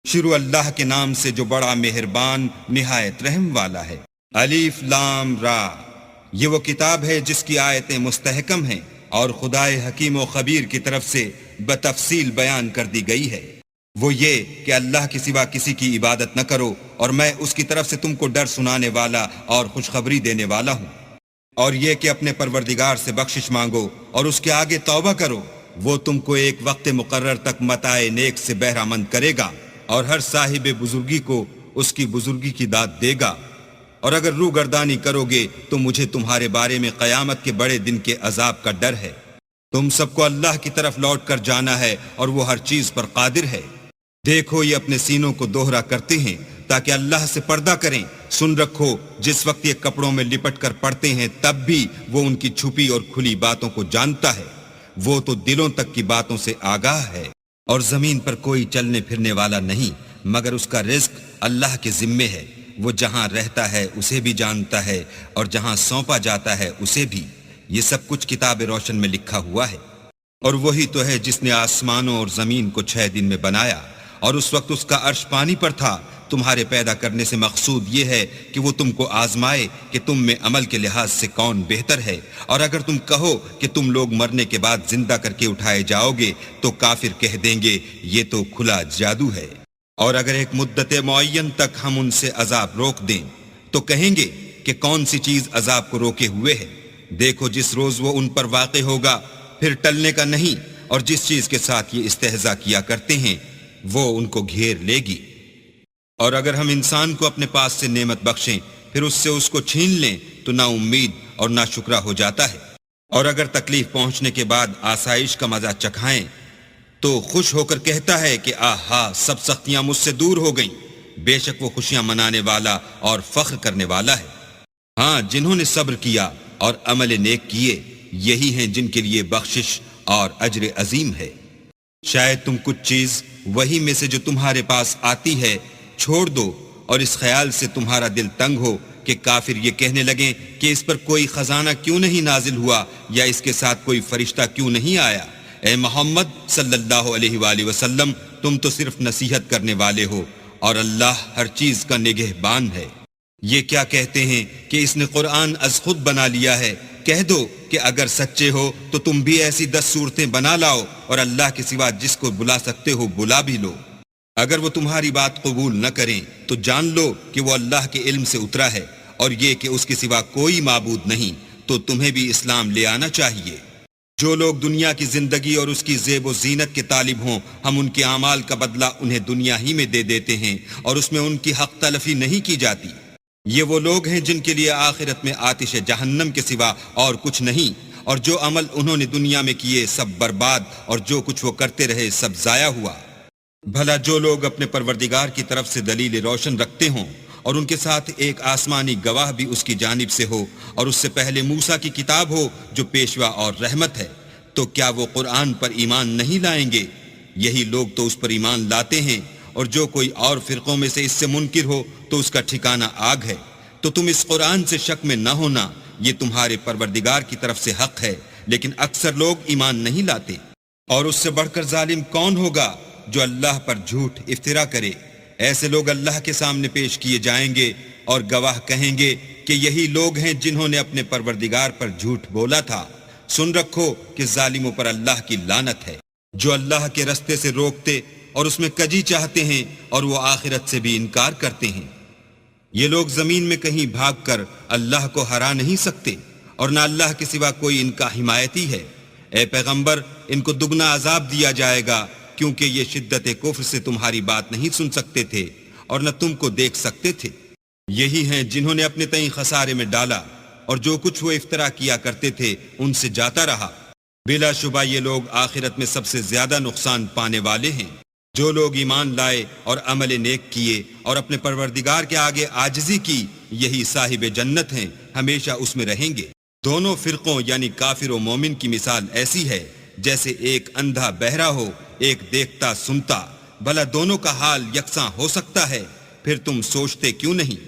شروع اللہ کے نام سے جو بڑا مہربان نہایت رحم والا ہے۔ الف لام را، یہ وہ کتاب ہے جس کی آیتیں مستحکم ہیں اور خدائے حکیم و خبیر کی طرف سے بتفصیل بیان کر دی گئی ہے۔ وہ یہ کہ اللہ کے سوا کسی کی عبادت نہ کرو، اور میں اس کی طرف سے تم کو ڈر سنانے والا اور خوشخبری دینے والا ہوں۔ اور یہ کہ اپنے پروردگار سے بخشش مانگو اور اس کے آگے توبہ کرو، وہ تم کو ایک وقت مقرر تک متاع نیک سے بہرہ مند کرے گا، اور ہر صاحب بزرگی کو اس کی بزرگی کی داد دے گا۔ اور اگر روگردانی کرو گے تو مجھے تمہارے بارے میں قیامت کے بڑے دن کے عذاب کا ڈر ہے۔ تم سب کو اللہ کی طرف لوٹ کر جانا ہے، اور وہ ہر چیز پر قادر ہے۔ دیکھو یہ اپنے سینوں کو دوہرا کرتے ہیں تاکہ اللہ سے پردہ کریں۔ سن رکھو جس وقت یہ کپڑوں میں لپٹ کر پڑتے ہیں تب بھی وہ ان کی چھپی اور کھلی باتوں کو جانتا ہے۔ وہ تو دلوں تک کی باتوں سے آگاہ ہے۔ اور زمین پر کوئی چلنے پھرنے والا نہیں مگر اس کا رزق اللہ کے ذمے ہے۔ وہ جہاں رہتا ہے اسے بھی جانتا ہے، اور جہاں سونپا جاتا ہے اسے بھی۔ یہ سب کچھ کتاب روشن میں لکھا ہوا ہے۔ اور وہی تو ہے جس نے آسمانوں اور زمین کو 6 دن میں بنایا، اور اس وقت اس کا عرش پانی پر تھا۔ تمہارے پیدا کرنے سے مقصود یہ ہے کہ وہ تم کو آزمائے کہ تم میں عمل کے لحاظ سے کون بہتر ہے۔ اور اگر تم کہو کہ تم لوگ مرنے کے بعد زندہ کر کے اٹھائے جاؤ گے تو کافر کہہ دیں گے یہ تو کھلا جادو ہے۔ اور اگر ایک مدت معین تک ہم ان سے عذاب روک دیں تو کہیں گے کہ کون سی چیز عذاب کو روکے ہوئے ہے۔ دیکھو جس روز وہ ان پر واقع ہوگا پھر ٹلنے کا نہیں، اور جس چیز کے ساتھ یہ استہزاء کیا کرتے ہیں وہ ان کو گھیر لے گی۔ اور اگر ہم انسان کو اپنے پاس سے نعمت بخشیں پھر اس سے اس کو چھین لیں تو نا امید اور نا شکرا ہو جاتا ہے۔ اور اگر تکلیف پہنچنے کے بعد آسائش کا مزہ چکھائیں تو خوش ہو کر کہتا ہے کہ آہا سب سختیاں مجھ سے دور ہو گئیں۔ بے شک وہ خوشیاں منانے والا اور فخر کرنے والا ہے۔ ہاں جنہوں نے صبر کیا اور عمل نیک کیے یہی ہیں جن کے لیے بخشش اور اجر عظیم ہے۔ شاید تم کچھ چیز وہی میں سے جو تمہارے پاس آتی ہے چھوڑ دو، اور اس خیال سے تمہارا دل تنگ ہو کہ کافر یہ کہنے لگیں کہ اس پر کوئی خزانہ کیوں نہیں نازل ہوا، یا اس کے ساتھ کوئی فرشتہ کیوں نہیں آیا۔ اے محمد صلی اللہ علیہ وآلہ وسلم، تم تو صرف نصیحت کرنے والے ہو، اور اللہ ہر چیز کا نگہبان ہے۔ یہ کیا کہتے ہیں کہ اس نے قرآن از خود بنا لیا ہے؟ کہہ دو کہ اگر سچے ہو تو تم بھی ایسی 10 صورتیں بنا لاؤ، اور اللہ کے سوا جس کو بلا سکتے ہو بلا بھی لو۔ اگر وہ تمہاری بات قبول نہ کریں تو جان لو کہ وہ اللہ کے علم سے اترا ہے، اور یہ کہ اس کے سوا کوئی معبود نہیں، تو تمہیں بھی اسلام لے آنا چاہیے۔ جو لوگ دنیا کی زندگی اور اس کی زیب و زینت کے طالب ہوں ہم ان کے اعمال کا بدلہ انہیں دنیا ہی میں دے دیتے ہیں، اور اس میں ان کی حق تلفی نہیں کی جاتی۔ یہ وہ لوگ ہیں جن کے لیے آخرت میں آتش جہنم کے سوا اور کچھ نہیں، اور جو عمل انہوں نے دنیا میں کیے سب برباد، اور جو کچھ وہ کرتے رہے سب ضائع ہوا۔ بھلا جو لوگ اپنے پروردگار کی طرف سے دلیل روشن رکھتے ہوں اور ان کے ساتھ ایک آسمانی گواہ بھی اس کی جانب سے ہو، اور اس سے پہلے موسیٰ کی کتاب ہو جو پیشوا اور رحمت ہے، تو کیا وہ قرآن پر ایمان نہیں لائیں گے؟ یہی لوگ تو اس پر ایمان لاتے ہیں، اور جو کوئی اور فرقوں میں سے اس سے منکر ہو تو اس کا ٹھکانہ آگ ہے۔ تو تم اس قرآن سے شک میں نہ ہونا، یہ تمہارے پروردگار کی طرف سے حق ہے، لیکن اکثر لوگ ایمان نہیں لاتے۔ اور اس سے بڑھ کر ظالم کون ہوگا جو اللہ پر جھوٹ افطرا کرے؟ ایسے لوگ اللہ کے سامنے پیش کیے جائیں گے اور گواہ کہیں گے کہ یہی لوگ ہیں جنہوں نے اپنے پروردگار پر جھوٹ بولا تھا۔ سن رکھو کہ ظالموں پر اللہ کی لعنت ہے، جو اللہ کے رستے سے روکتے اور اس میں کجی چاہتے ہیں، اور وہ آخرت سے بھی انکار کرتے ہیں۔ یہ لوگ زمین میں کہیں بھاگ کر اللہ کو ہرا نہیں سکتے، اور نہ اللہ کے سوا کوئی ان کا حمایتی ہے۔ اے پیغمبر، ان کو دگنا عذاب دیا جائے گا، کیونکہ یہ شدت کفر سے تمہاری بات نہیں سن سکتے تھے اور نہ تم کو دیکھ سکتے تھے۔ یہی ہیں جنہوں نے اپنے تئیں خسارے میں ڈالا، اور جو کچھ وہ افطرا کیا کرتے تھے ان سے جاتا رہا۔ بلا شبہ یہ لوگ آخرت میں سب سے زیادہ نقصان پانے والے ہیں۔ جو لوگ ایمان لائے اور عمل نیک کیے اور اپنے پروردگار کے آگے عاجزی کی، یہی صاحب جنت ہیں، ہمیشہ اس میں رہیں گے۔ دونوں فرقوں یعنی کافر و مومن کی مثال ایسی ہے جیسے ایک اندھا بہرا ہو، ایک دیکھتا سنتا۔ بھلا دونوں کا حال یکساں ہو سکتا ہے؟ پھر تم سوچتے کیوں نہیں؟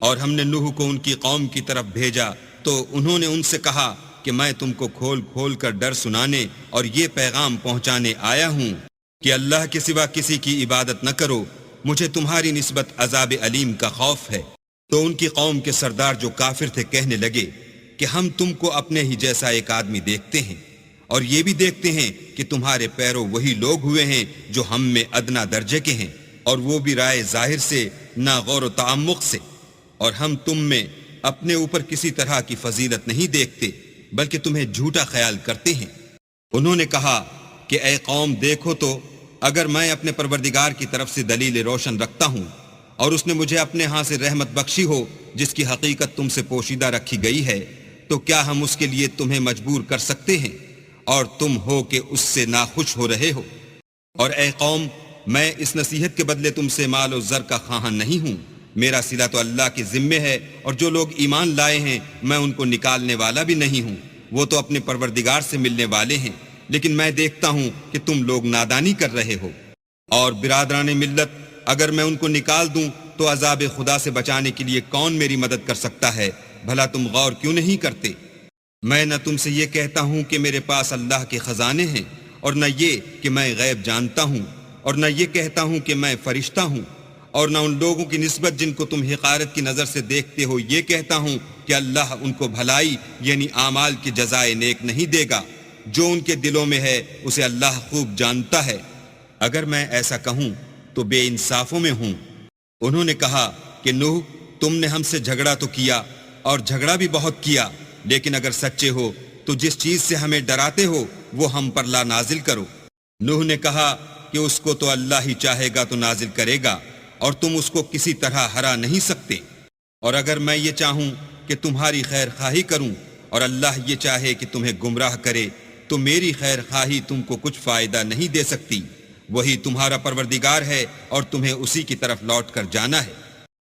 اور ہم نے نوح کو ان کی قوم کی طرف بھیجا تو انہوں نے ان سے کہا کہ میں تم کو کھول کھول کر ڈر سنانے اور یہ پیغام پہنچانے آیا ہوں کہ اللہ کے سوا کسی کی عبادت نہ کرو، مجھے تمہاری نسبت عذاب علیم کا خوف ہے۔ تو ان کی قوم کے سردار جو کافر تھے کہنے لگے کہ ہم تم کو اپنے ہی جیسا ایک آدمی دیکھتے ہیں، اور یہ بھی دیکھتے ہیں کہ تمہارے پیرو وہی لوگ ہوئے ہیں جو ہم میں ادنا درجے کے ہیں، اور وہ بھی رائے ظاہر سے نہ غور و تعمق سے، اور ہم تم میں اپنے اوپر کسی طرح کی فضیلت نہیں دیکھتے بلکہ تمہیں جھوٹا خیال کرتے ہیں۔ انہوں نے کہا کہ اے قوم دیکھو تو، اگر میں اپنے پروردگار کی طرف سے دلیل روشن رکھتا ہوں اور اس نے مجھے اپنے ہاں سے رحمت بخشی ہو جس کی حقیقت تم سے پوشیدہ رکھی گئی ہے، تو کیا ہم اس کے لیے تمہیں مجبور کر سکتے ہیں اور تم ہو کہ اس سے ناخوش ہو رہے ہو؟ اور اے قوم، میں اس نصیحت کے بدلے تم سے مال و زر کا خواہاں نہیں ہوں، میرا صلہ تو اللہ کے ذمے ہے، اور جو لوگ ایمان لائے ہیں میں ان کو نکالنے والا بھی نہیں ہوں، وہ تو اپنے پروردگار سے ملنے والے ہیں، لیکن میں دیکھتا ہوں کہ تم لوگ نادانی کر رہے ہو۔ اور برادران ملت، اگر میں ان کو نکال دوں تو عذاب خدا سے بچانے کے لیے کون میری مدد کر سکتا ہے؟ بھلا تم غور کیوں نہیں کرتے؟ میں نہ تم سے یہ کہتا ہوں کہ میرے پاس اللہ کے خزانے ہیں، اور نہ یہ کہ میں غیب جانتا ہوں، اور نہ یہ کہتا ہوں کہ میں فرشتہ ہوں، اور نہ ان لوگوں کی نسبت جن کو تم حقارت کی نظر سے دیکھتے ہو یہ کہتا ہوں کہ اللہ ان کو بھلائی یعنی اعمال کی جزائے نیک نہیں دے گا، جو ان کے دلوں میں ہے اسے اللہ خوب جانتا ہے۔ اگر میں ایسا کہوں تو بے انصافوں میں ہوں۔ انہوں نے کہا کہ نوح، تم نے ہم سے جھگڑا تو کیا اور جھگڑا بھی بہت کیا، لیکن اگر سچے ہو تو جس چیز سے ہمیں ڈراتے ہو وہ ہم پر لا نازل کرو۔ نوح نے کہا کہ اس کو تو اللہ ہی چاہے گا تو نازل کرے گا، اور تم اس کو کسی طرح ہرا نہیں سکتے۔ اور اگر میں یہ چاہوں کہ تمہاری خیر خواہی کروں اور اللہ یہ چاہے کہ تمہیں گمراہ کرے تو میری خیر خواہی تم کو کچھ فائدہ نہیں دے سکتی۔ وہی تمہارا پروردگار ہے اور تمہیں اسی کی طرف لوٹ کر جانا ہے۔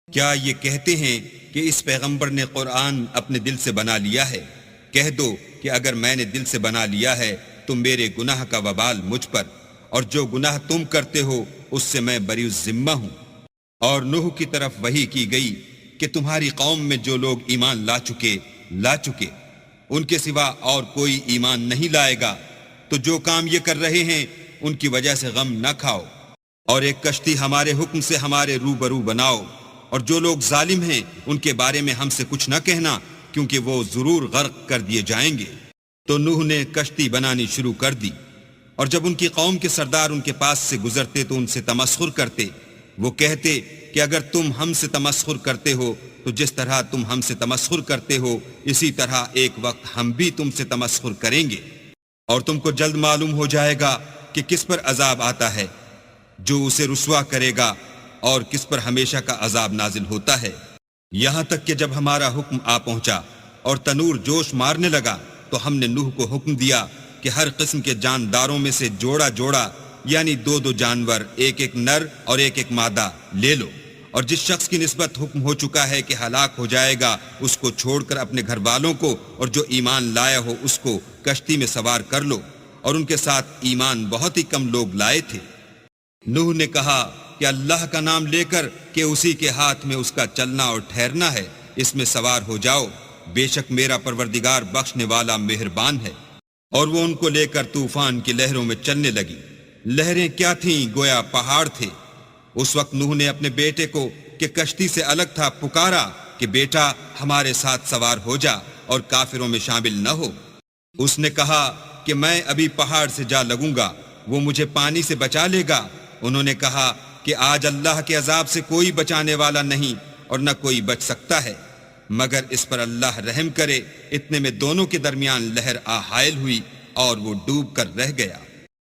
کیا یہ کہتے ہیں کہ اس پیغمبر نے قرآن اپنے دل سے بنا لیا ہے؟ کہہ دو کہ اگر میں نے دل سے بنا لیا ہے تو میرے گناہ کا وبال مجھ پر، اور جو گناہ تم کرتے ہو اس سے میں بری الذمہ ہوں۔ اور نوح کی طرف وحی کی گئی کہ تمہاری قوم میں جو لوگ ایمان لا چکے ان کے سوا اور کوئی ایمان نہیں لائے گا، تو جو کام یہ کر رہے ہیں ان کی وجہ سے غم نہ کھاؤ، اور ایک کشتی ہمارے حکم سے ہمارے روبرو بناؤ، اور جو لوگ ظالم ہیں ان کے بارے میں ہم سے کچھ نہ کہنا، کیونکہ وہ ضرور غرق کر دیے جائیں گے۔ تو نوح نے کشتی بنانی شروع کر دی، اور جب ان کی قوم کے سردار ان کے پاس سے گزرتے تو ان سے تمسخر کرتے۔ وہ کہتے کہ اگر تم ہم سے تمسخر کرتے ہو تو جس طرح تم ہم سے تمسخر کرتے ہو اسی طرح ایک وقت ہم بھی تم سے تمسخر کریں گے، اور تم کو جلد معلوم ہو جائے گا کہ کس پر عذاب آتا ہے جو اسے رسوا کرے گا، اور کس پر ہمیشہ کا عذاب نازل ہوتا ہے۔ یہاں تک کہ جب ہمارا حکم آ پہنچا اور تنور جوش مارنے لگا تو ہم نے نوح کو حکم دیا کہ ہر قسم کے جانداروں میں سے جوڑا جوڑا یعنی دو جانور، ایک نر اور ایک مادہ لے لو، اور جس شخص کی نسبت حکم ہو چکا ہے کہ ہلاک ہو جائے گا اس کو چھوڑ کر اپنے گھر والوں کو اور جو ایمان لایا ہو اس کو کشتی میں سوار کر لو، اور ان کے ساتھ ایمان بہت ہی کم لوگ لائے تھے۔ نوح نے کہا کہ اللہ کا نام لے کر کہ اسی کے ہاتھ میں اس کا چلنا اور ٹھہرنا ہے، اس میں سوار ہو جاؤ، بے شک میرا پروردگار بخشنے والا مہربان ہے۔ اور وہ ان کو لے کر طوفان کی لہروں میں چلنے لگی۔ لہریں کیا تھیں؟ گویا پہاڑ تھے۔ اس وقت نوح نے اپنے بیٹے کو کہ کشتی سے الگ تھا پکارا کہ بیٹا ہمارے ساتھ سوار ہو جا اور کافروں میں شامل نہ ہو۔ اس نے کہا کہ میں ابھی پہاڑ سے جا لگوں گا، وہ مجھے پانی سے بچا لے گا۔ انہوں نے کہا کہ آج اللہ کے عذاب سے کوئی بچانے والا نہیں اور نہ کوئی بچ سکتا ہے مگر اس پر اللہ رحم کرے۔ اتنے میں دونوں کے درمیان لہر حائل ہوئی اور وہ ڈوب کر رہ گیا،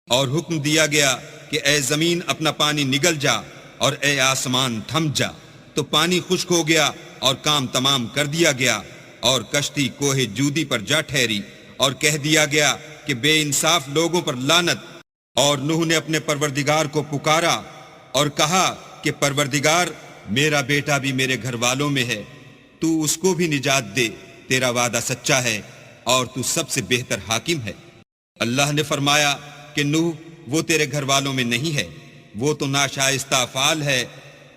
اور حکم دیا گیا کہ اے زمین اپنا پانی نگل جا اور اے آسمان تھم جا، تو پانی خشک ہو گیا اور کام تمام کر دیا گیا، اور کشتی کوہ جودی پر جا ٹھہری، اور کہہ دیا گیا کہ بے انصاف لوگوں پر لعنت۔ اور نوح نے اپنے پروردگار کو پکارا اور کہا کہ پروردگار، میرا بیٹا بھی میرے گھر والوں میں ہے، تو اس کو بھی نجات دے، تیرا وعدہ سچا ہے اور تو سب سے بہتر حاکم ہے۔ اللہ نے فرمایا کہ نوح، وہ تیرے گھر والوں میں نہیں ہے، وہ تو ناشائستہ افعال ہے،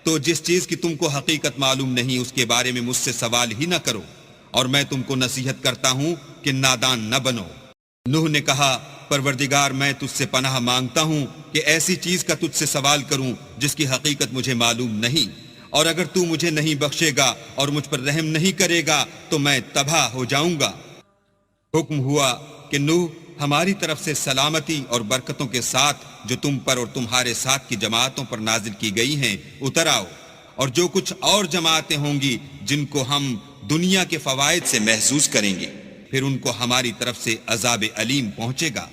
تو جس چیز کی تم کو حقیقت معلوم نہیں اس کے بارے میں مجھ سے سوال ہی نہ کرو، اور میں تم کو نصیحت کرتا ہوں کہ نادان نہ بنو۔ نوح نے کہا پروردگار، میں تجھ سے پناہ مانگتا ہوں کہ کہ ایسی چیز کا تجھ سے سوال کروں جس کی حقیقت مجھے معلوم نہیں، اور اگر تو مجھے نہیں بخشے گا اور مجھ پر رحم نہیں کرے گا تو میں تباہ ہو جاؤں گا۔ حکم ہوا کہ نوح ہماری طرف سے سلامتی اور برکتوں کے ساتھ جو تم پر اور تمہارے ساتھ کی جماعتوں پر نازل کی گئی ہیں اتر آؤ، اور جو کچھ اور جماعتیں ہوں گی جن کو ہم دنیا کے فوائد سے محظوظ کریں گے پھر ان کو ہماری طرف سے عذاب علیم پہنچے گا۔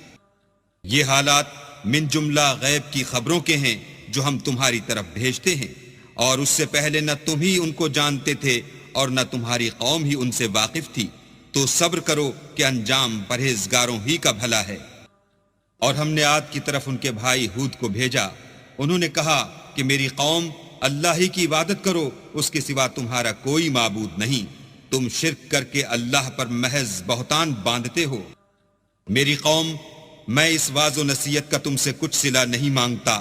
یہ حالات من جملہ غیب کی خبروں کے ہیں جو ہم تمہاری طرف بھیجتے ہیں، اور اس سے پہلے نہ تم ہی ان کو جانتے تھے اور نہ تمہاری قوم ہی ان سے واقف تھی، تو صبر کرو کہ انجام پرہیزگاروں ہی کا بھلا ہے۔ اور ہم نے عاد کی طرف ان کے بھائی ہود کو بھیجا، انہوں نے کہا کہ میری قوم اللہ ہی کی عبادت کرو، اس کے سوا تمہارا کوئی معبود نہیں، تم شرک کر کے اللہ پر محض بہتان باندھتے ہو۔ میری قوم، میں اس واعظ و نصیحت کا تم سے کچھ صلہ نہیں مانگتا،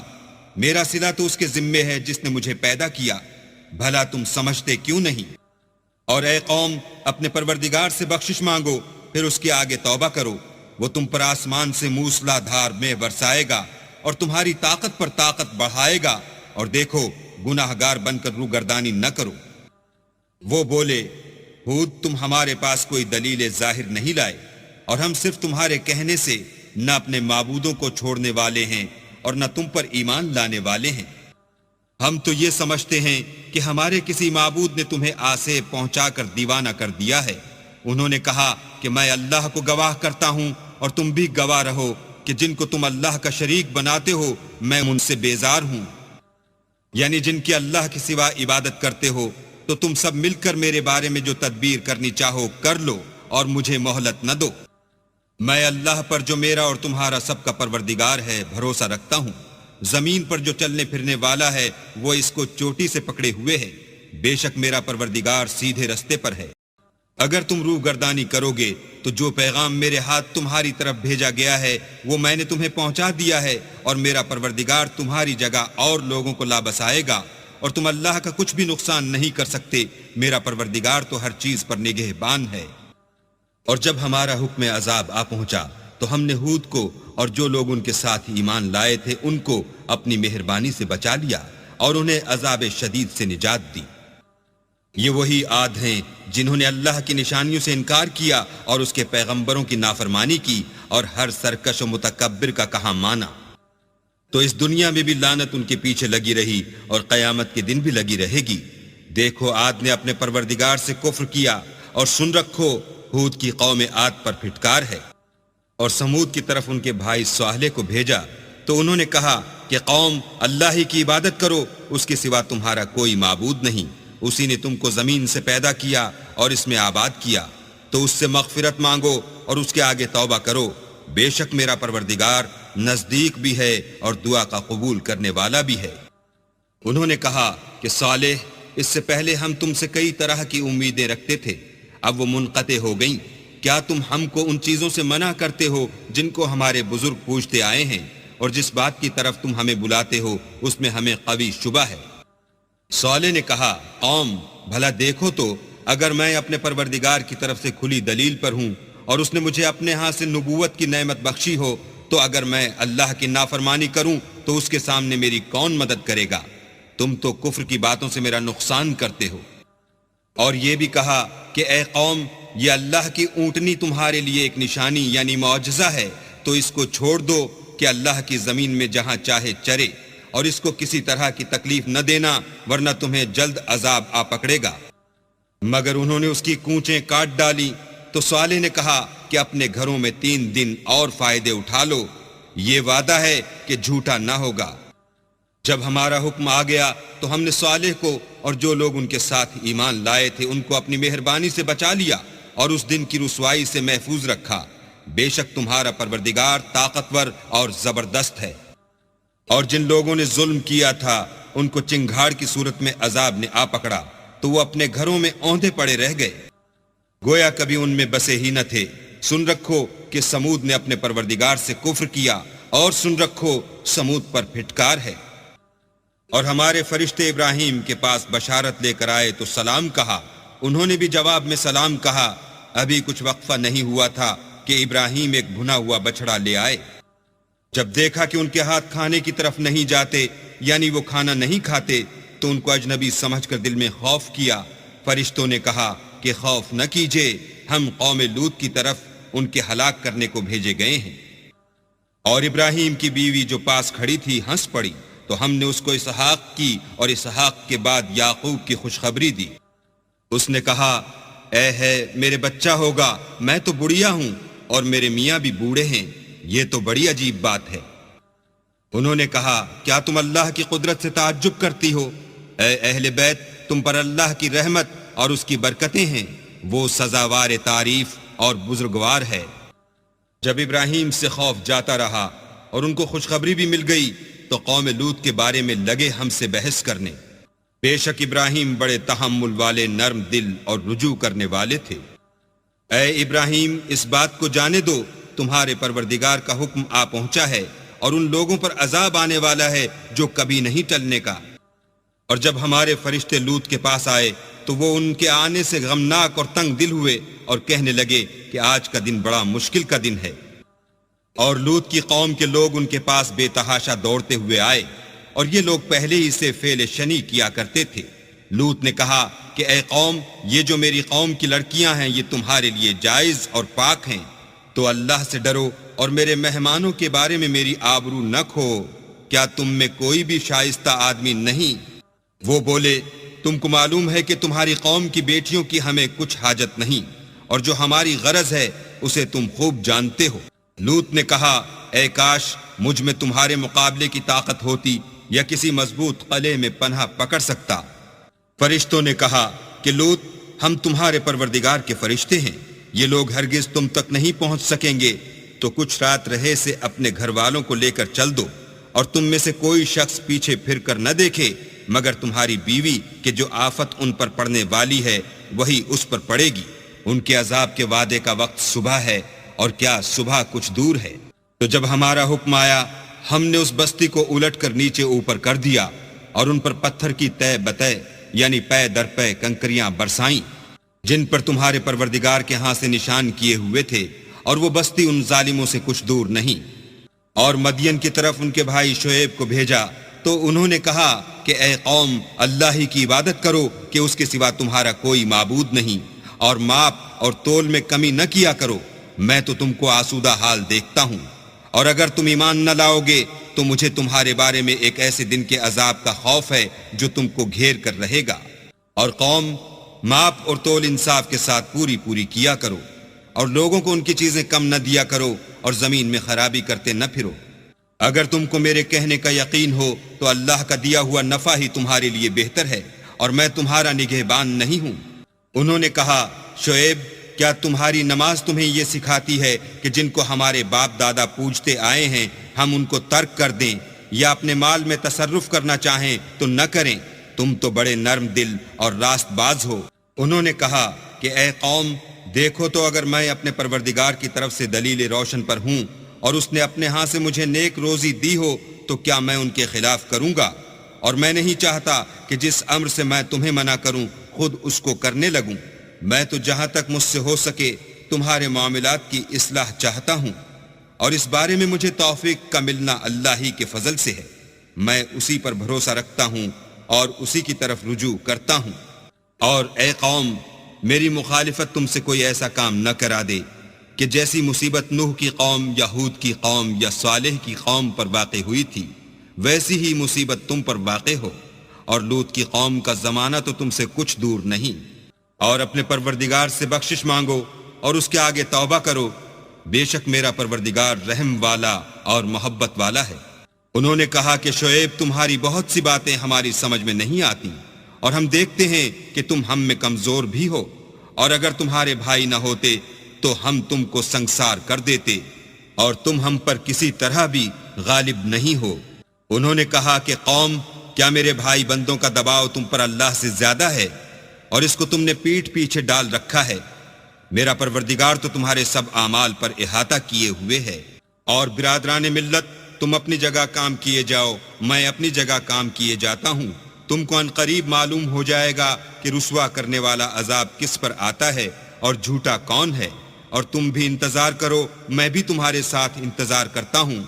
میرا صلہ تو اس کے ذمے ہے جس نے مجھے پیدا کیا، بھلا تم سمجھتے کیوں نہیں؟ اور اے قوم، اپنے پروردگار سے بخشش مانگو، پھر اس کے آگے توبہ کرو، وہ تم پر آسمان سے موسلا دھار میں برسائے گا اور تمہاری طاقت پر طاقت بڑھائے گا، اور دیکھو گناہ گار بن کر روگردانی نہ کرو۔ وہ بولے، ہود تم ہمارے پاس کوئی دلیل ظاہر نہیں لائے، اور ہم صرف تمہارے کہنے سے نہ اپنے معبودوں کو چھوڑنے والے ہیں اور نہ تم پر ایمان لانے والے ہیں۔ ہم تو یہ سمجھتے ہیں کہ ہمارے کسی معبود نے تمہیں آسیب پہنچا کر دیوانہ کر دیا ہے۔ انہوں نے کہا کہ میں اللہ کو گواہ کرتا ہوں اور تم بھی گواہ رہو کہ جن کو تم اللہ کا شریک بناتے ہو میں ان سے بیزار ہوں، یعنی جن کی اللہ کے سوا عبادت کرتے ہو، تو تم سب مل کر میرے بارے میں جو تدبیر کرنی چاہو کر لو اور مجھے مہلت نہ دو۔ میں اللہ پر جو میرا اور تمہارا سب کا پروردگار ہے بھروسہ رکھتا ہوں۔ زمین پر جو چلنے پھرنے والا ہے وہ اس کو چوٹی سے پکڑے ہوئے ہے، بے شک میرا پروردگار سیدھے رستے پر ہے۔ اگر تم روح گردانی کرو گے تو جو پیغام میرے ہاتھ تمہاری طرف بھیجا گیا ہے وہ میں نے تمہیں پہنچا دیا ہے، اور میرا پروردگار تمہاری جگہ اور لوگوں کو لا بسائے گا، اور تم اللہ کا کچھ بھی نقصان نہیں کر سکتے، میرا پروردگار تو ہر چیز پر نگہبان ہے۔ اور جب ہمارا حکم عذاب آ پہنچا تو ہم نے ہود کو اور جو لوگ ان کے ساتھ ایمان لائے تھے ان کو اپنی مہربانی سے بچا لیا اور انہیں عذاب شدید سے نجات دی۔ یہ وہی عاد ہیں جنہوں نے اللہ کی نشانیوں سے انکار کیا اور اس کے پیغمبروں کی نافرمانی کی اور ہر سرکش و متکبر کا کہا مانا۔ تو اس دنیا میں بھی لعنت ان کے پیچھے لگی رہی اور قیامت کے دن بھی لگی رہے گی۔ دیکھو عاد نے اپنے پروردگار سے کفر کیا، اور سن رکھو ہود کی قوم عاد پر پھٹکار ہے۔ اور سمود کی طرف ان کے بھائی صالح کو بھیجا تو انہوں نے کہا کہ قوم اللہ ہی کی عبادت کرو، اس کے سوا تمہارا کوئی معبود نہیں، اسی نے تم کو زمین سے پیدا کیا اور اس میں آباد کیا، تو اس سے مغفرت مانگو اور اس کے آگے توبہ کرو، بے شک میرا پروردگار نزدیک بھی ہے اور دعا کا قبول کرنے والا بھی ہے۔ انہوں نے کہا کہ صالح، اس سے پہلے ہم تم سے کئی طرح کی امیدیں رکھتے تھے، اب وہ منقطع ہو گئیں، کیا تم ہم کو ان چیزوں سے منع کرتے ہو جن کو ہمارے بزرگ پوچھتے آئے ہیں، اور جس بات کی طرف تم ہمیں بلاتے ہو اس میں ہمیں قوی شبہ ہے۔ صالح نے کہا، قوم بھلا دیکھو تو اگر میں اپنے پروردگار کی طرف سے کھلی دلیل پر ہوں اور اس نے مجھے اپنے ہاں سے نبوت کی نعمت بخشی ہو، تو اگر میں اللہ کی نافرمانی کروں تو اس کے سامنے میری کون مدد کرے گا؟ تم تو کفر کی باتوں سے میرا نقصان کرتے ہو۔ اور یہ بھی کہا کہ اے قوم، یہ اللہ کی اونٹنی تمہارے لیے ایک نشانی یعنی معجزہ ہے، تو اس کو چھوڑ دو کہ اللہ کی زمین میں جہاں چاہے چرے، اور اس کو کسی طرح کی تکلیف نہ دینا ورنہ تمہیں جلد عذاب آ پکڑے گا۔ مگر انہوں نے اس کی کونچیں کاٹ ڈالی، تو صالح نے کہا کہ اپنے گھروں میں 3 دن اور فائدے اٹھا لو، یہ وعدہ ہے کہ جھوٹا نہ ہوگا۔ جب ہمارا حکم آ گیا تو ہم نے صالح کو اور جو لوگ ان کے ساتھ ایمان لائے تھے ان کو اپنی مہربانی سے بچا لیا اور اس دن کی رسوائی سے محفوظ رکھا، بے شک تمہارا پروردگار طاقتور اور زبردست ہے۔ اور جن لوگوں نے ظلم کیا تھا ان کو چنگھاڑ کی صورت میں عذاب نے آ پکڑا تو وہ اپنے گھروں میں اوندھے پڑے رہ گئے، گویا کبھی ان میں بسے ہی نہ تھے۔ سن رکھو کہ سمود نے اپنے پروردگار سے کفر کیا، اور سن رکھو سمود پر پھٹکار ہے۔ اور ہمارے فرشتے ابراہیم کے پاس بشارت لے کر آئے تو سلام کہا، انہوں نے بھی جواب میں سلام کہا۔ ابھی کچھ وقفہ نہیں ہوا تھا کہ ابراہیم ایک بھنا ہوا بچڑا لے آئے۔ جب دیکھا کہ ان کے ہاتھ کھانے کی طرف نہیں جاتے یعنی وہ کھانا نہیں کھاتے تو ان کو اجنبی سمجھ کر دل میں خوف کیا۔ فرشتوں نے کہا کہ خوف نہ کیجیے، ہم قوم لوط کی طرف ان کے ہلاک کرنے کو بھیجے گئے ہیں۔ اور ابراہیم کی بیوی جو پاس کھڑی تھی ہنس پڑی تو ہم نے اس کو اسحاق کی اور اسحاق کے بعد یعقوب کی خوشخبری دی۔ اس نے کہا اے ہے میرے بچہ ہوگا، میں تو بڑھیا ہوں اور میرے میاں بھی بوڑھے ہیں، یہ تو بڑی عجیب بات ہے۔ انہوں نے کہا کیا تم اللہ کی قدرت سے تعجب کرتی ہو؟ اے اہل بیت، تم پر اللہ کی رحمت اور اس کی برکتیں ہیں، وہ سزاوار تعریف اور بزرگوار ہے۔ جب ابراہیم سے خوف جاتا رہا اور ان کو خوشخبری بھی مل گئی تو قوم لوط کے بارے میں لگے ہم سے بحث کرنے۔ بے شک ابراہیم بڑے تحمل والے، نرم دل اور رجوع کرنے والے تھے۔ اے ابراہیم، اس بات کو جانے دو تمہارے پروردگار کا حکم آ پہنچا ہے اور ان لوگوں پر عذاب آنے والا ہے جو کبھی نہیں ٹلنے کا۔ اور جب ہمارے فرشتے لوط کے پاس آئے تو وہ ان کے آنے سے غمناک اور تنگ دل ہوئے اور کہنے لگے کہ آج کا دن بڑا مشکل کا دن ہے۔ اور لوط کی قوم کے لوگ ان کے پاس بے تحاشا دوڑتے ہوئے آئے، اور یہ لوگ پہلے ہی سے فعل شنی کیا کرتے تھے۔ لوط نے کہا کہ اے قوم، یہ جو میری قوم کی لڑکیاں ہیں یہ تمہارے لیے جائز اور پاک ہیں، تو اللہ سے ڈرو اور میرے مہمانوں کے بارے میں میری آبرو نہ کھو۔ کیا تم میں کوئی بھی شائستہ آدمی نہیں؟ وہ بولے تم کو معلوم ہے کہ تمہاری قوم کی بیٹیوں کی ہمیں کچھ حاجت نہیں، اور جو ہماری غرض ہے اسے تم خوب جانتے ہو۔ لوط نے کہا اے کاش مجھ میں تمہارے مقابلے کی طاقت ہوتی یا کسی مضبوط قلعے میں پناہ پکڑ سکتا۔ فرشتوں نے کہا کہ لوط، ہم تمہارے پروردگار کے فرشتے ہیں، یہ لوگ ہرگز تم تک نہیں پہنچ سکیں گے، تو کچھ رات رہے سے اپنے گھر والوں کو لے کر چل دو، اور تم میں سے کوئی شخص پیچھے پھر کر نہ دیکھے مگر تمہاری بیوی کہ جو آفت ان پر پڑنے والی ہے وہی اس پر پڑے گی۔ ان کے عذاب کے وعدے کا وقت صبح ہے، اور کیا صبح کچھ دور ہے؟ تو جب ہمارا حکم آیا ہم نے اس بستی کو الٹ کر نیچے اوپر کر دیا اور ان پر پتھر کی تہ بتہ یعنی پے در پے کنکریاں برسائیں جن پر تمہارے پروردگار کے ہاں سے نشان کیے ہوئے تھے، اور وہ بستی ان ظالموں سے کچھ دور نہیں۔ اور مدین کی طرف ان کے بھائی شعیب کو بھیجا تو انہوں نے کہا کہ اے قوم، اللہ ہی کی عبادت کرو کہ اس کے سوا تمہارا کوئی معبود نہیں، اور ماپ اور تول میں کمی نہ کیا کرو، میں تو تم کو آسودہ حال دیکھتا ہوں۔ اور اگر تم ایمان نہ لاؤ گے تو مجھے تمہارے بارے میں ایک ایسے دن کے عذاب کا خوف ہے جو تم کو گھیر کر رہے گا۔ اور قوم، ماپ اور تول انصاف کے ساتھ پوری پوری کیا کرو، اور لوگوں کو ان کی چیزیں کم نہ دیا کرو، اور زمین میں خرابی کرتے نہ پھرو۔ اگر تم کو میرے کہنے کا یقین ہو تو اللہ کا دیا ہوا نفع ہی تمہارے لیے بہتر ہے، اور میں تمہارا نگہبان نہیں ہوں۔ انہوں نے کہا شعیب، کیا تمہاری نماز تمہیں یہ سکھاتی ہے کہ جن کو ہمارے باپ دادا پوجتے آئے ہیں ہم ان کو ترک کر دیں، یا اپنے مال میں تصرف کرنا چاہیں تو نہ کریں؟ تم تو بڑے نرم دل اور راست باز ہو۔ انہوں نے کہا کہ اے قوم، دیکھو تو اگر میں اپنے پروردگار کی طرف سے دلیل روشن پر ہوں اور اس نے اپنے ہاں سے مجھے نیک روزی دی ہو تو کیا میں ان کے خلاف کروں گا؟ اور میں نہیں چاہتا کہ جس امر سے میں تمہیں منع کروں خود اس کو کرنے لگوں۔ میں تو جہاں تک مجھ سے ہو سکے تمہارے معاملات کی اصلاح چاہتا ہوں، اور اس بارے میں مجھے توفیق کا ملنا اللہ ہی کے فضل سے ہے۔ میں اسی پر بھروسہ رکھتا ہوں اور اسی کی طرف رجوع کرتا ہوں۔ اور اے قوم، میری مخالفت تم سے کوئی ایسا کام نہ کرا دے کہ جیسی مصیبت نوح کی قوم یا ہود کی قوم یا صالح کی قوم پر واقع ہوئی تھی ویسی ہی مصیبت تم پر واقع ہو۔ اور لوط کی قوم کا زمانہ تو تم سے کچھ دور نہیں۔ اور اپنے پروردگار سے بخشش مانگو اور اس کے آگے توبہ کرو، بے شک میرا پروردگار رحم والا اور محبت والا ہے۔ انہوں نے کہا کہ شعیب، تمہاری بہت سی باتیں ہماری سمجھ میں نہیں آتی، اور ہم دیکھتے ہیں کہ تم ہم میں کمزور بھی ہو، اور اگر تمہارے بھائی نہ ہوتے تو ہم تم کو سنگسار کر دیتے، اور تم ہم پر کسی طرح بھی غالب نہیں ہو۔ انہوں نے کہا کہ قوم، کیا میرے بھائی بندوں کا دباؤ تم پر اللہ سے زیادہ ہے، اور اس کو تم نے پیٹھ پیچھے ڈال رکھا ہے؟ میرا پروردگار تو تمہارے سب اعمال پر احاطہ کیے ہوئے ہے۔ اور برادران ملت، تم اپنی جگہ کام کیے جاؤ، میں اپنی جگہ کام کیے جاتا ہوں۔ تم کو عنقریب معلوم ہو جائے گا کہ رسوا کرنے والا عذاب کس پر آتا ہے اور جھوٹا کون ہے، اور تم بھی انتظار کرو، میں بھی تمہارے ساتھ انتظار کرتا ہوں۔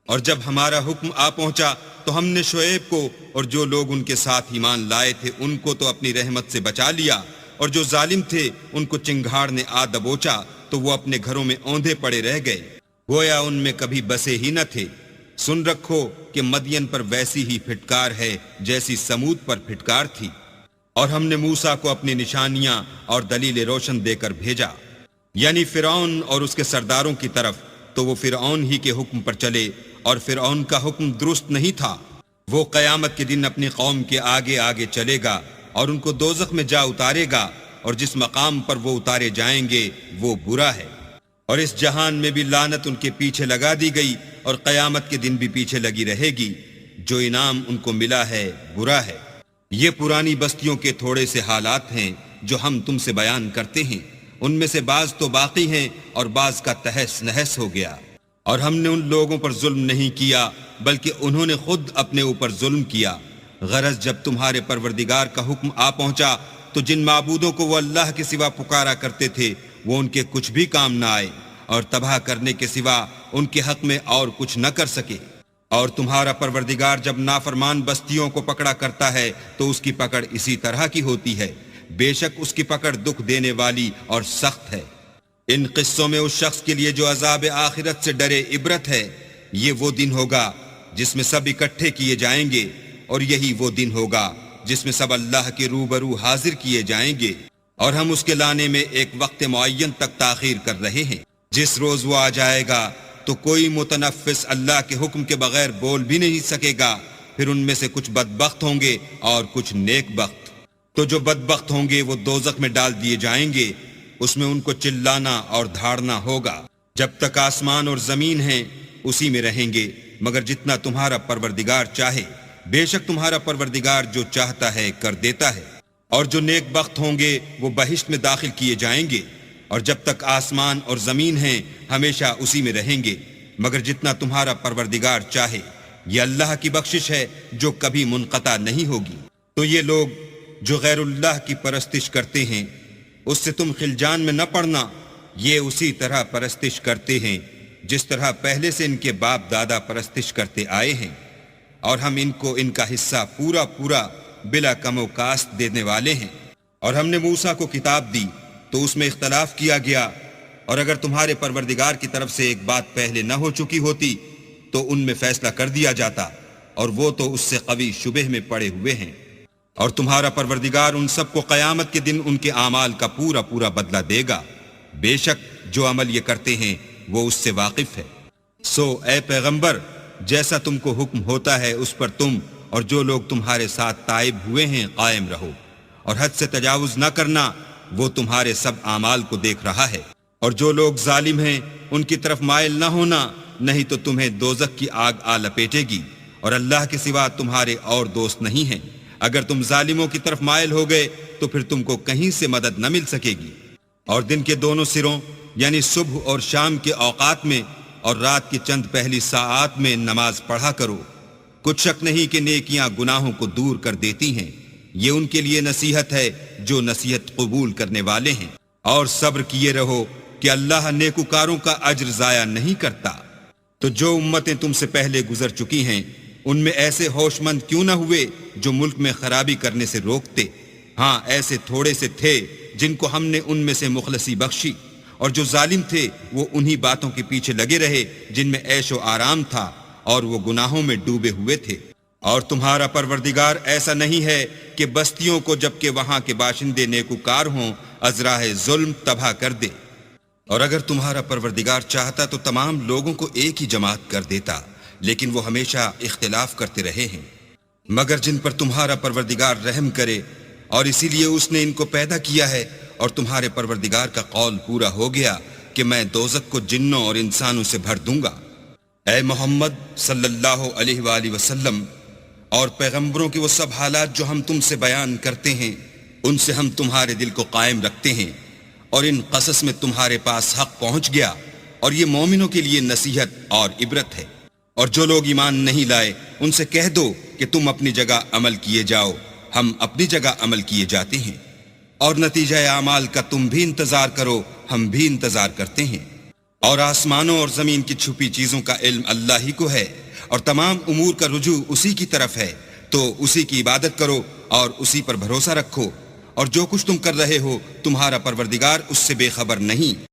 اور جب ہمارا حکم آ پہنچا تو ہم نے شعیب کو اور جو لوگ ان کے ساتھ ایمان لائے تھے ان کو تو اپنی رحمت سے بچا لیا، اور جو ظالم تھے ان کو چنگھاڑ نے آ دبوچا تو وہ اپنے گھروں میں اوندھے پڑے رہ گئے، گویا ان میں کبھی بسے ہی نہ تھے۔ سن رکھو کہ مدین پر ویسی ہی پھٹکار ہے جیسی سمود پر پھٹکار تھی، اور ہم نے موسیٰ کو اپنی نشانیاں اور دلیل روشن دے کر بھیجا، یعنی فرعون اور اس کے سرداروں کی طرف، تو وہ فرعون ہی کے حکم پر چلے، اور فرعون کا حکم درست نہیں تھا۔ وہ قیامت کے دن اپنی قوم کے آگے آگے چلے گا اور ان کو دوزخ میں جا اتارے گا، اور جس مقام پر وہ اتارے جائیں گے وہ برا ہے، اور اس جہان میں بھی لعنت ان کے پیچھے لگا دی گئی، اور قیامت کے دن بھی پیچھے لگی رہے گی۔ جو انعام ان کو ملا ہے برا ہے۔ یہ پرانی بستیوں کے تھوڑے سے حالات ہیں جو ہم تم سے بیان کرتے ہیں، ان میں سے بعض تو باقی ہیں اور بعض کا تہس نہس ہو گیا۔ اور ہم نے ان لوگوں پر ظلم نہیں کیا بلکہ انہوں نے خود اپنے اوپر ظلم کیا۔ غرض جب تمہارے پروردگار کا حکم آ پہنچا تو جن معبودوں کو وہ اللہ کے سوا پکارا کرتے تھے وہ ان کے کچھ بھی کام نہ آئے، اور تباہ کرنے کے سوا ان کے حق میں اور کچھ نہ کر سکے۔ اور تمہارا پروردگار جب نافرمان بستیوں کو پکڑا کرتا ہے تو اس کی پکڑ اسی طرح کی ہوتی ہے، بے شک اس کی پکڑ دکھ دینے والی اور سخت ہے۔ ان قصوں میں اس شخص کے لیے جو عذاب آخرت سے ڈرے عبرت ہے۔ یہ وہ دن ہوگا جس میں سب اکٹھے کیے جائیں گے، اور یہی وہ دن ہوگا جس میں سب اللہ کے روبرو حاضر کیے جائیں گے، اور ہم اس کے لانے میں ایک وقت معین تک تاخیر کر رہے ہیں۔ جس روز وہ آ جائے گا تو کوئی متنفس اللہ کے حکم کے بغیر بول بھی نہیں سکے گا۔ پھر ان میں سے کچھ بدبخت ہوں گے اور کچھ نیک بخت۔ تو جو بدبخت ہوں گے وہ دوزخ میں ڈال دیے جائیں گے، اس میں ان کو چلانا اور دھاڑنا ہوگا۔ جب تک آسمان اور زمین ہیں اسی میں رہیں گے، مگر جتنا تمہارا پروردگار چاہے، بے شک تمہارا پروردگار جو چاہتا ہے کر دیتا ہے۔ اور جو نیک بخت ہوں گے وہ بہشت میں داخل کیے جائیں گے، اور جب تک آسمان اور زمین ہیں ہمیشہ اسی میں رہیں گے، مگر جتنا تمہارا پروردگار چاہے۔ یہ اللہ کی بخشش ہے جو کبھی منقطع نہیں ہوگی۔ تو یہ لوگ جو غیر اللہ کی پرستش کرتے ہیں اس سے تم خلجان میں نہ پڑنا، یہ اسی طرح پرستش کرتے ہیں جس طرح پہلے سے ان کے باپ دادا پرستش کرتے آئے ہیں، اور ہم ان کو ان کا حصہ پورا پورا بلا کم و کاست دینے والے ہیں۔ اور ہم نے موسیٰ کو کتاب دی تو اس میں اختلاف کیا گیا، اور اگر تمہارے پروردگار کی طرف سے ایک بات پہلے نہ ہو چکی ہوتی تو ان میں فیصلہ کر دیا جاتا، اور وہ تو اس سے قوی شبہ میں پڑے ہوئے ہیں۔ اور تمہارا پروردگار ان سب کو قیامت کے دن ان کے اعمال کا پورا پورا بدلہ دے گا، بے شک جو عمل یہ کرتے ہیں وہ اس سے واقف ہے۔ سو اے پیغمبر، جیسا تم کو حکم ہوتا ہے اس پر تم اور جو لوگ تمہارے ساتھ تائب ہوئے ہیں قائم رہو، اور حد سے تجاوز نہ کرنا، وہ تمہارے سب اعمال کو دیکھ رہا ہے۔ اور جو لوگ ظالم ہیں ان کی طرف مائل نہ ہونا، نہیں تو تمہیں دوزخ کی آگ آ لپیٹے گی، اور اللہ کے سوا تمہارے اور دوست نہیں ہیں۔ اگر تم ظالموں کی طرف مائل ہو گئے تو پھر تم کو کہیں سے مدد نہ مل سکے گی۔ اور دن کے دونوں سروں یعنی صبح اور شام کے اوقات میں اور رات کی چند پہلی ساعات میں نماز پڑھا کرو، کچھ شک نہیں کہ نیکیاں گناہوں کو دور کر دیتی ہیں۔ یہ ان کے لیے نصیحت ہے جو نصیحت قبول کرنے والے ہیں۔ اور صبر کیے رہو کہ اللہ نیکوکاروں کا اجر ضائع نہیں کرتا۔ تو جو امتیں تم سے پہلے گزر چکی ہیں ان میں ایسے ہوش مند کیوں نہ ہوئے جو ملک میں خرابی کرنے سے روکتے؟ ہاں ایسے تھوڑے سے تھے جن کو ہم نے ان میں سے مخلصی بخشی، اور جو ظالم تھے وہ انہی باتوں کے پیچھے لگے رہے جن میں عیش و آرام تھا، اور وہ گناہوں میں ڈوبے ہوئے تھے۔ اور تمہارا پروردگار ایسا نہیں ہے کہ بستیوں کو جبکہ وہاں کے باشندے نیکوکار ہوں ازراہ ظلم تباہ کر دے۔ اور اگر تمہارا پروردگار چاہتا تو تمام لوگوں کو ایک ہی جماعت کر دیتا، لیکن وہ ہمیشہ اختلاف کرتے رہے ہیں۔ مگر جن پر تمہارا پروردگار رحم کرے، اور اسی لیے اس نے ان کو پیدا کیا ہے، اور تمہارے پروردگار کا قول پورا ہو گیا کہ میں دوزخ کو جنوں اور انسانوں سے بھر دوں گا۔ اے محمد صلی اللہ علیہ وآلہ وسلم اور پیغمبروں کے وہ سب حالات جو ہم تم سے بیان کرتے ہیں ان سے ہم تمہارے دل کو قائم رکھتے ہیں، اور ان قصص میں تمہارے پاس حق پہنچ گیا، اور یہ مومنوں کے لیے نصیحت اور عبرت ہے۔ اور جو لوگ ایمان نہیں لائے ان سے کہہ دو کہ تم اپنی جگہ عمل کیے جاؤ، ہم اپنی جگہ عمل کیے جاتے ہیں، اور نتیجہ اعمال کا تم بھی انتظار کرو، ہم بھی انتظار کرتے ہیں۔ اور آسمانوں اور زمین کی چھپی چیزوں کا علم اللہ ہی کو ہے، اور تمام امور کا رجوع اسی کی طرف ہے، تو اسی کی عبادت کرو اور اسی پر بھروسہ رکھو، اور جو کچھ تم کر رہے ہو تمہارا پروردگار اس سے بے خبر نہیں۔